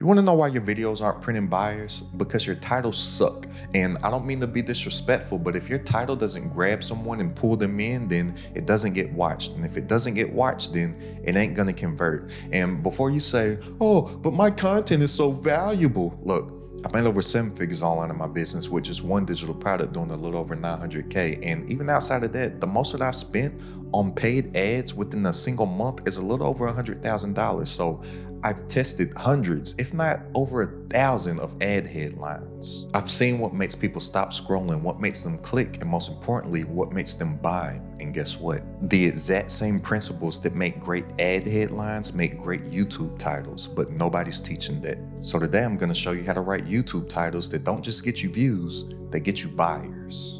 You want to know why your videos aren't printing buyers? Because your titles suck. And I don't mean to be disrespectful, but if your title doesn't grab someone and pull them in, then it doesn't get watched. And if it doesn't get watched, then it ain't going to convert. And before you say, oh, but my content is so valuable. Look, I made over 7 figures online in my business with just one digital product doing a little over 900K. And even outside of that, the most that I've spent on paid ads within a single month is a little over $100,000. So I've tested hundreds, if not over 1,000 of ad headlines. I've seen what makes people stop scrolling, what makes them click, and most importantly, what makes them buy. And guess what? The exact same principles that make great ad headlines make great YouTube titles, but nobody's teaching that. So today I'm gonna show you how to write YouTube titles that don't just get you views, they get you buyers.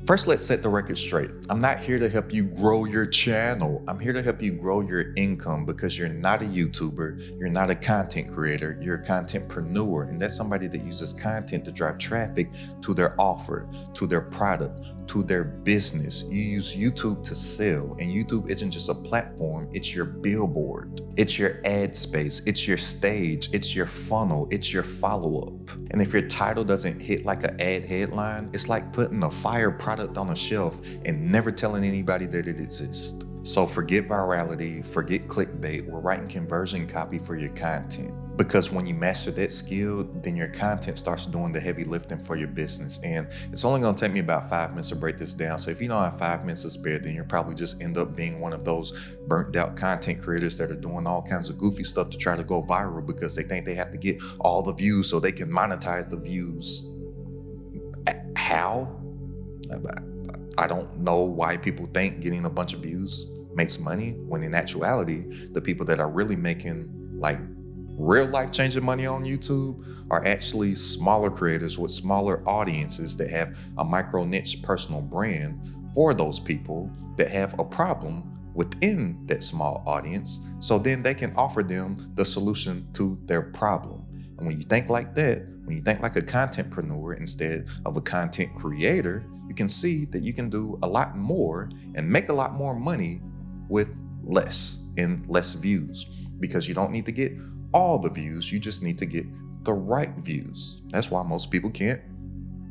First, let's set the record straight. I'm not here to help you grow your channel. I'm here to help you grow your income because you're not a YouTuber, you're not a content creator, you're a contentpreneur, and that's somebody that uses content to drive traffic to their offer, to their product, to their business. You use YouTube to sell, and YouTube isn't just a platform, it's your billboard. It's your ad space, it's your stage, it's your funnel, it's your follow-up. And if your title doesn't hit like an ad headline, it's like putting a fire product on a shelf and never telling anybody that it exists. So forget virality, forget clickbait, we're writing conversion copy for your content. Because when you master that skill, then your content starts doing the heavy lifting for your business. And it's only gonna take me about 5 minutes to break this down. So if you don't have 5 minutes to spare, then you'll probably just end up being one of those burnt out content creators that are doing all kinds of goofy stuff to try to go viral because they think they have to get all the views so they can monetize the views. How? I don't know why people think getting a bunch of views makes money, when in actuality, the people that are really making like real life-changing money on YouTube are actually smaller creators with smaller audiences that have a micro niche personal brand for those people that have a problem within that small audience. So then they can offer them the solution to their problem. And when you think like that, when you think like a contentpreneur instead of a content creator, you can see that you can do a lot more and make a lot more money with less and less views, because you don't need to get all the views, you just need to get the right views. That's why most people can't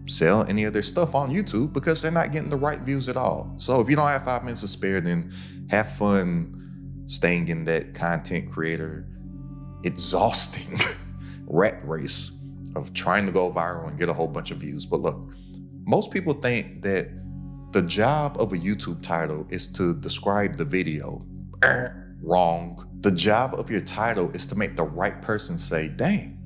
sell any of their stuff on YouTube, because they're not getting the right views at all. So if you don't have 5 minutes to spare, then have fun staying in that content creator exhausting rat race of trying to go viral and get a whole bunch of views. But look, most people think that the job of a YouTube title is to describe the video. Wrong. The job of your title is to make the right person say, dang,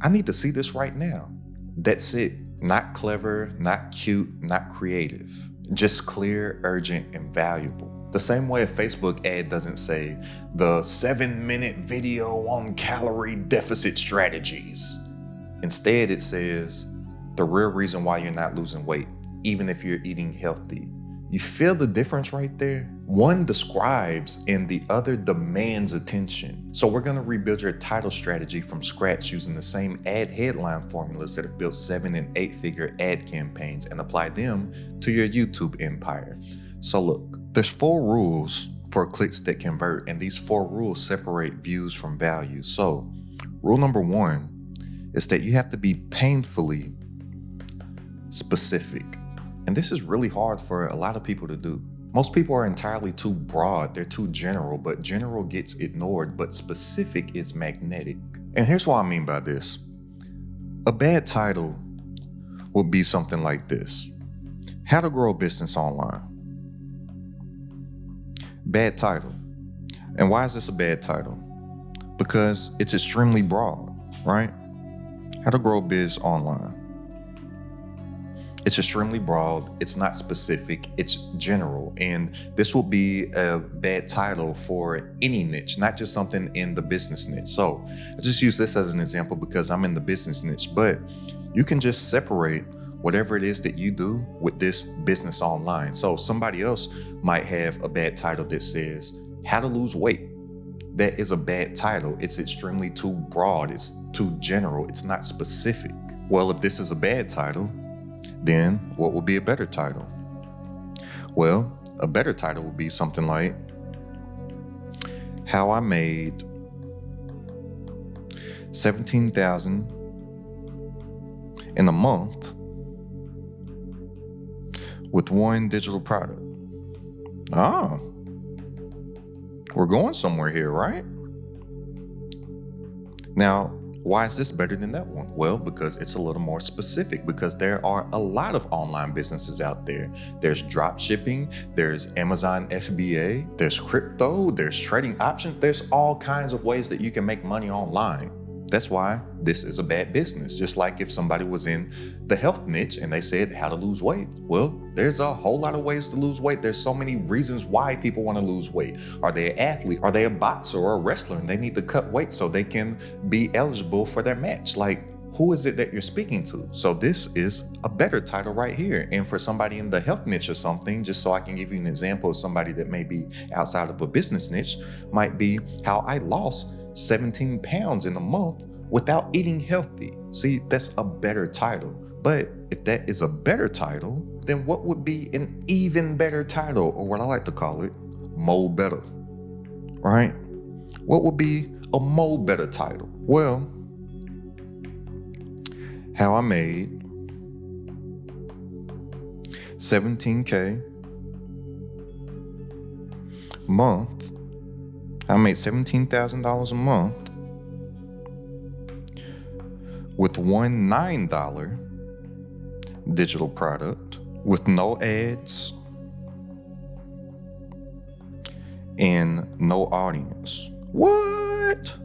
I need to see this right now. That's it. Not clever, not cute, not creative. Just clear, urgent, and valuable. The same way a Facebook ad doesn't say, the 7-minute video on calorie deficit strategies. Instead, it says, the real reason why you're not losing weight, even if you're eating healthy. You feel the difference right there? One describes and the other demands attention. So we're gonna rebuild your title strategy from scratch using the same ad headline formulas that have built 7- and 8-figure ad campaigns and apply them to your YouTube empire. So look, there's 4 rules for clicks that convert, and these 4 rules separate views from value. So rule number 1 is that you have to be painfully specific. And this is really hard for a lot of people to do. Most people are entirely too broad, they're too general, but general gets ignored, but specific is magnetic. And here's what I mean by this. A bad title would be something like this: How to Grow a Business Online. Bad title. And why is this a bad title? Because it's extremely broad, right? How to grow a biz online. It's extremely broad, it's not specific, it's general. And this will be a bad title for any niche, not just something in the business niche. So I just use this as an example because I'm in the business niche, but you can just separate whatever it is that you do with this business online. So somebody else might have a bad title that says, How to Lose Weight. That is a bad title. It's extremely too broad, it's too general, it's not specific. Well, if this is a bad title, then what would be a better title? Well, a better title would be something like how I made $17,000 in a month with one digital product. Ah, we're going somewhere here, right? Now, why is this better than that one? Well, because it's a little more specific, because there are a lot of online businesses out there. There's drop shipping, there's Amazon FBA, there's crypto, there's trading options. There's all kinds of ways that you can make money online. That's why this is a bad business. Just like if somebody was in the health niche and they said how to lose weight. Well, there's a whole lot of ways to lose weight. There's so many reasons why people want to lose weight. Are they an athlete? Are they a boxer or a wrestler and they need to cut weight so they can be eligible for their match? Like, who is it that you're speaking to? So this is a better title right here. And for somebody in the health niche or something, just so I can give you an example of somebody that may be outside of a business niche, might be how I lost 17 pounds in a month without eating healthy. See, that's a better title. But if that is a better title, then what would be an even better title, or what I like to call it, more better, right? What would be a more better title? Well, how I made $17K a month. I made $17,000 a month with one $9 digital product with no ads and no audience. What?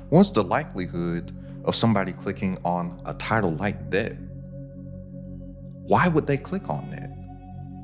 What's the likelihood of somebody clicking on a title like that? Why would they click on that?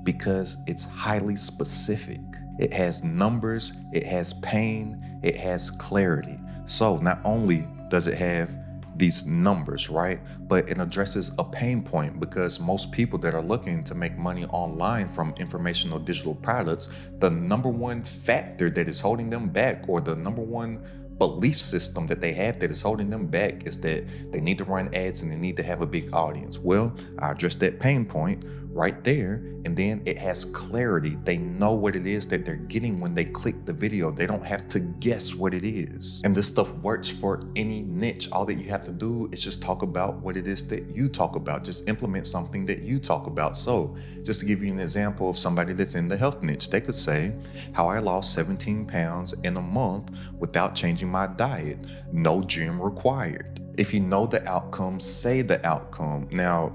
Because it's highly specific. It has numbers, it has pain, it has clarity. So not only does it have these numbers, right? But it addresses a pain point, because most people that are looking to make money online from informational digital products, the number one factor that is holding them back, or the number one belief system that they have that is holding them back, is that they need to run ads and they need to have a big audience. Well, I addressed that pain point right there, and then it has clarity. They know what it is that they're getting when they click the video. They don't have to guess what it is. And this stuff works for any niche. All that you have to do is just talk about what it is that you talk about. Just implement something that you talk about. So just to give you an example of somebody that's in the health niche, they could say how I lost 17 pounds in a month without changing my diet. No gym required. If you know the outcome, say the outcome. Now,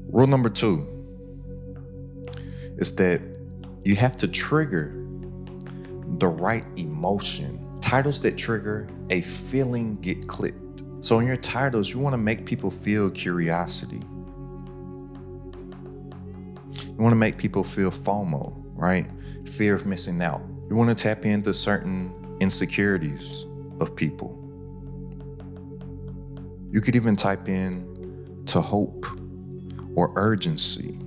rule number 2 is that you have to trigger the right emotion. Titles that trigger a feeling get clicked. So in your titles, you want to make people feel curiosity. You want to make people feel FOMO, right? Fear of missing out. You want to tap into certain insecurities of people. You could even type in to hope, or urgency,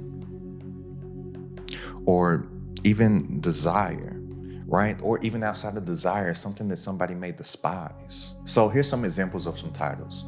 or even desire, right? Or even outside of desire, something that somebody may despise. So here's some examples of some titles.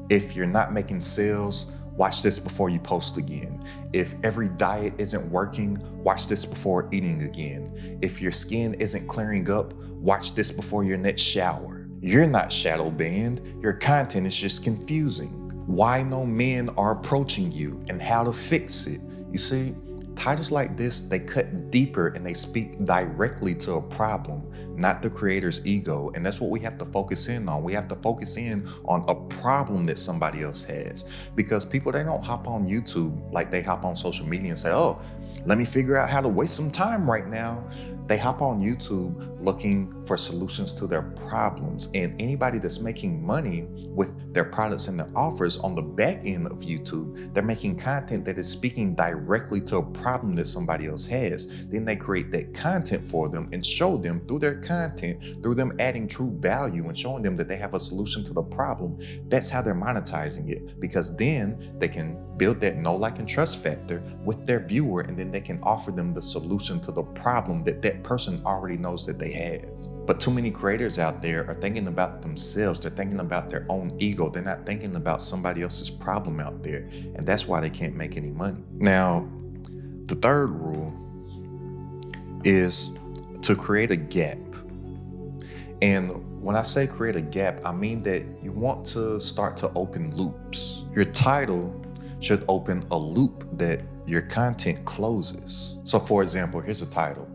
If you're not making sales, watch this before you post again. If every diet isn't working, watch this before eating again. If your skin isn't clearing up, watch this before your next shower. You're not shadow banned, your content is just confusing. Why no men are approaching you and how to fix it. You see, titles like this, they cut deeper and they speak directly to a problem, not the creator's ego. And that's what we have to focus in on. We have to focus in on a problem that somebody else has, because people, they don't hop on YouTube like they hop on social media and say, oh, let me figure out how to waste some time right now. They hop on YouTube looking for solutions to their problems. And anybody that's making money with their products and their offers on the back end of YouTube, they're making content that is speaking directly to a problem that somebody else has. Then they create that content for them and show them through their content, through them adding true value and showing them that they have a solution to the problem. That's how they're monetizing it, because then they can build that know, like, and trust factor with their viewer, and then they can offer them the solution to the problem that that person already knows that they have. But too many creators out there are thinking about themselves. They're thinking about their own ego. They're not thinking about somebody else's problem out there. And that's why they can't make any money. Now, the third rule is to create a gap. And when I say create a gap, I mean that you want to start to open loops. Your title should open a loop that your content closes. So for example, here's a title.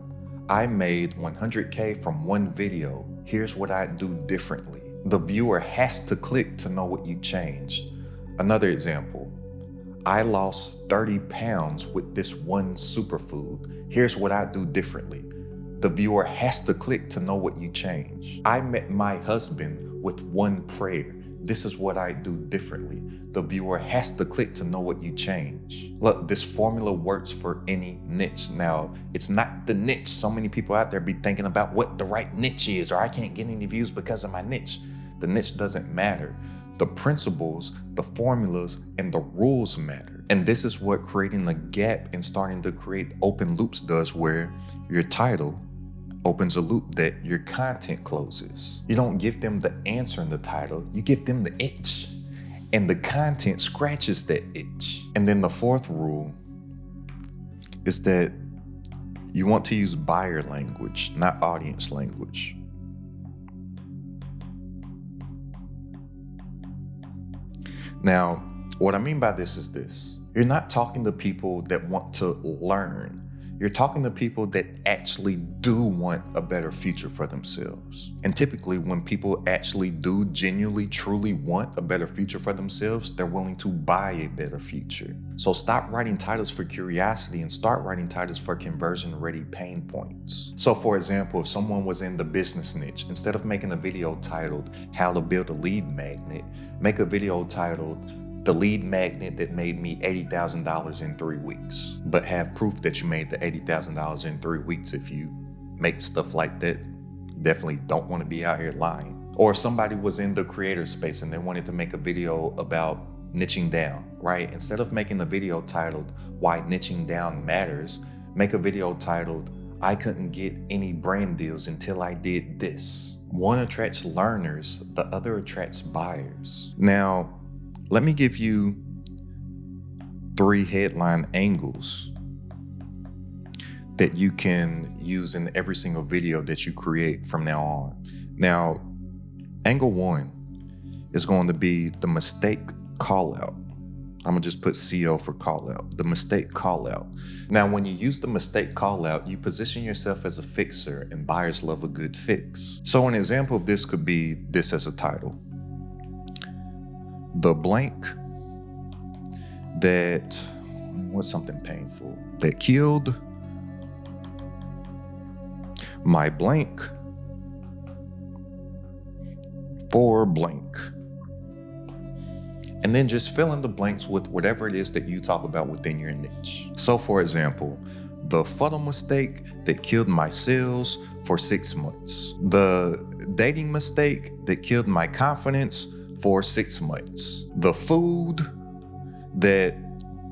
I made 100K from one video. Here's what I do differently. The viewer has to click to know what you changed. Another example. I lost 30 pounds with this one superfood. Here's what I do differently. The viewer has to click to know what you change. I met my husband with one prayer. This is what I do differently. The viewer has to click to know what you change. Look, this formula works for any niche. Now, it's not the niche. So many people out there be thinking about what the right niche is, or I can't get any views because of my niche. The niche doesn't matter. The principles, the formulas, and the rules matter. And this is what creating a gap and starting to create open loops does, where your title opens a loop that your content closes. You don't give them the answer in the title, you give them the itch. And the content scratches that itch. And then the fourth rule is that you want to use buyer language, not audience language. Now, what I mean by this is this. You're not talking to people that want to learn. You're talking to people that actually do want a better future for themselves. And typically when people actually do genuinely, truly want a better future for themselves, they're willing to buy a better future. So stop writing titles for curiosity and start writing titles for conversion-ready pain points. So for example, if someone was in the business niche, instead of making a video titled How to Build a Lead Magnet, make a video titled The Lead Magnet That Made Me $80,000 in 3 weeks. But have proof that you made the $80,000 in 3 weeks. If you make stuff like that, you definitely don't want to be out here lying. Or if somebody was in the creator space and they wanted to make a video about niching down, right? Instead of making a video titled Why Niching Down Matters, make a video titled I couldn't get any brand deals until I did this. One attracts learners, the other attracts buyers. Now, let me give you 3 headline angles that you can use in every single video that you create from now on. Now, angle 1 is going to be the mistake call out. I'm gonna just put CO for call out, the mistake call out. Now, when you use the mistake call out, you position yourself as a fixer, and buyers love a good fix. So an example of this could be this as a title. The blank that, what's something painful, that killed my blank for blank. And then just fill in the blanks with whatever it is that you talk about within your niche. So for example, the funnel mistake that killed my sales for 6 months. The dating mistake that killed my confidence for 6 months. The food that,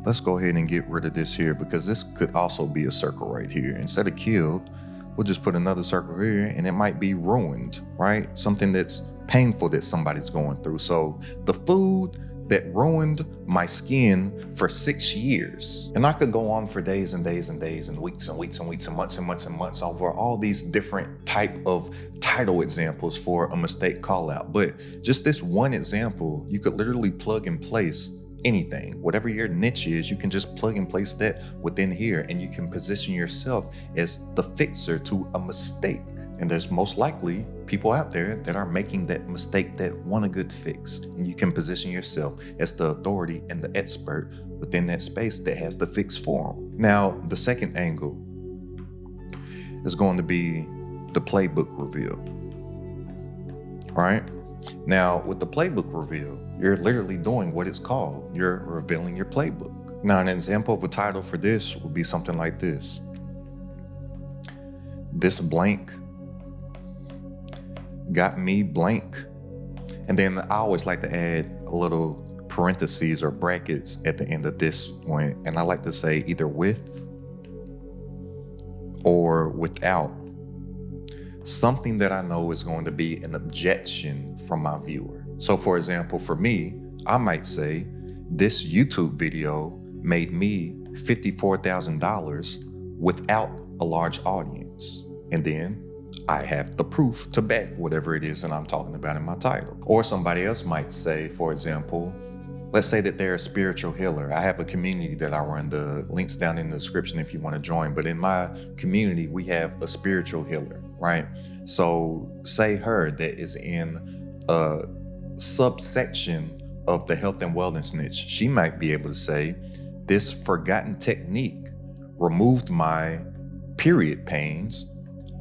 let's go ahead and get rid of this here because this could also be a circle right here. Instead of killed, we'll just put another circle here and it might be ruined, right? Something that's painful that somebody's going through. So the food that ruined my skin for 6 years. And I could go on for days and days and days and weeks and weeks and weeks and months and months and months over all these different type of title examples for a mistake call out. But just this one example, you could literally plug and place anything. Whatever your niche is, you can just plug and place that within here and you can position yourself as the fixer to a mistake. And there's most likely people out there that are making that mistake that want a good fix. And you can position yourself as the authority and the expert within that space that has the fix for them. Now, the second angle is going to be the playbook reveal. All right? Now, with the playbook reveal, you're literally doing what it's called. You're revealing your playbook. Now, an example of a title for this would be something like this. This blank got me blank. And then I always like to add a little parentheses or brackets at the end of this one. And I like to say either with or without something that I know is going to be an objection from my viewer. So for example, for me, I might say this YouTube video made me $54,000 without a large audience. And then I have the proof to back whatever it is that I'm talking about in my title. Or somebody else might say, for example, let's say that they're a spiritual healer. I have a community that I run. The link's down in the description if you want to join. But in my community, we have a spiritual healer, right? So say her that is in a subsection of the health and wellness niche. She might be able to say, this forgotten technique removed my period pains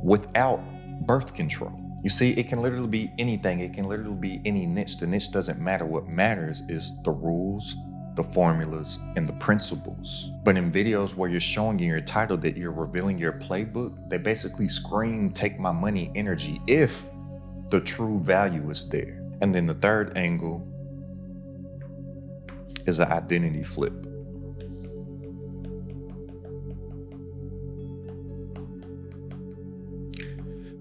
without birth control. You see, it can literally be anything. It can literally be any niche. The niche doesn't matter. What matters is the rules, the formulas, and the principles. But in videos where you're showing in your title that you're revealing your playbook, they basically scream, take my money energy if the true value is there. And then the third angle is an identity flip.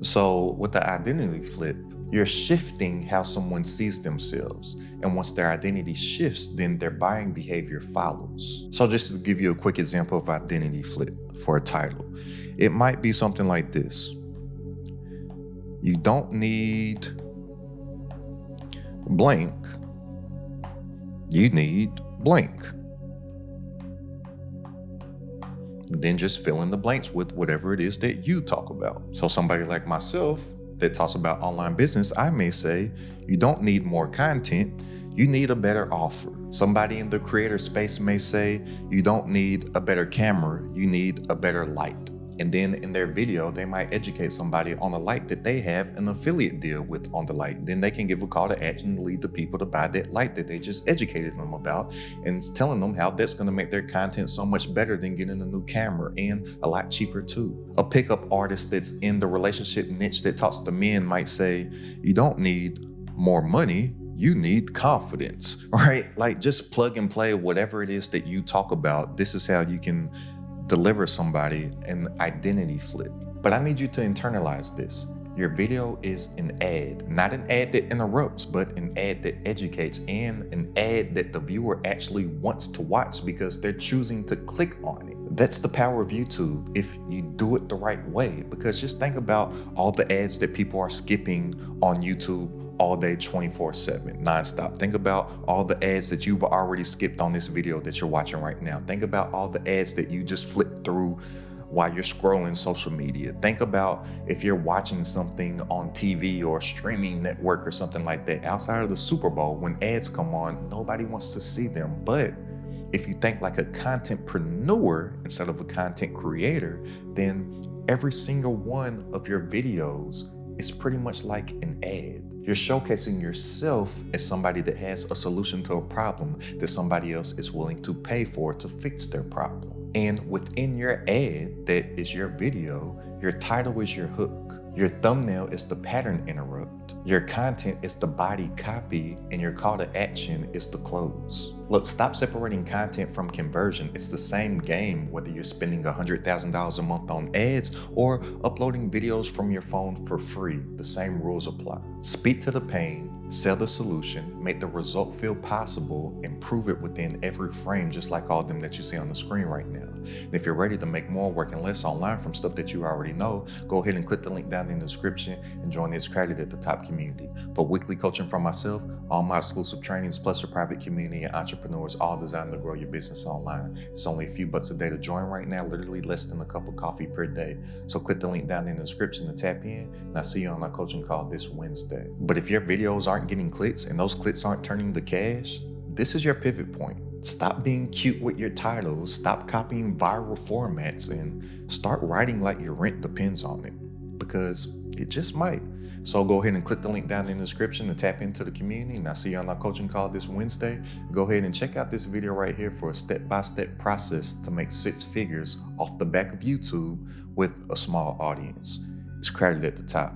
So with the identity flip, you're shifting how someone sees themselves. And once their identity shifts, then their buying behavior follows. So just to give you a quick example of identity flip for a title, it might be something like this. You don't need blank. You need blank. Then just fill in the blanks with whatever it is that you talk about. So somebody like myself that talks about online business, I may say, you don't need more content, you need a better offer. Somebody in the creator space may say, you don't need a better camera, you need a better light. And then in their video, they might educate somebody on the light that they have an affiliate deal with on the light. Then they can give a call to action to lead the people to buy that light that they just educated them about, and telling them how that's gonna make their content so much better than getting a new camera, and a lot cheaper too. A pickup artist that's in the relationship niche that talks to men might say, you don't need more money, you need confidence, right? Like just plug and play whatever it is that you talk about. This is how you can deliver somebody an identity flip. But I need you to internalize this. Your video is an ad, not an ad that interrupts, but an ad that educates, and an ad that the viewer actually wants to watch because they're choosing to click on it. That's the power of YouTube if you do it the right way. Because just think about all the ads that people are skipping on YouTube all day, 24/7, nonstop. Think about all the ads that you've already skipped on this video that you're watching right now. Think about all the ads that you just flipped through while you're scrolling social media. Think about if you're watching something on TV or a streaming network or something like that. Outside of the Super Bowl, when ads come on, nobody wants to see them. But if you think like a contentpreneur instead of a content creator, then every single one of your videos is pretty much like an ad. You're showcasing yourself as somebody that has a solution to a problem that somebody else is willing to pay for to fix their problem. And within your ad that is your video, your title is your hook. Your thumbnail is the pattern interrupt. Your content is the body copy, and your call to action is the close. Look, stop separating content from conversion. It's the same game whether you're spending $100,000 a month on ads or uploading videos from your phone for free. The same rules apply. Speak to the pain, sell the solution, make the result feel possible, and prove it within every frame, just like all of them that you see on the screen right now. And if you're ready to make more working less online from stuff that you already know, go ahead and click the link down in the description and join the It's Credited at the Top community. For weekly coaching from myself, all my exclusive trainings, plus a private community and entrepreneurs, all designed to grow your business online. It's only a few bucks a day to join right now, literally less than a cup of coffee per day. So click the link down in the description to tap in, and I'll see you on our coaching call this Wednesday. But if your videos aren't getting clicks and those clicks aren't turning to cash, this is your pivot point. Stop being cute with your titles, stop copying viral formats, and start writing like your rent depends on it, because it just might. So go ahead and click the link down in the description to tap into the community, and I'll see you on our coaching call this Wednesday. Go ahead and check out this video right here for a step-by-step process to make 6 figures off the back of YouTube with a small audience. It's credited at the top.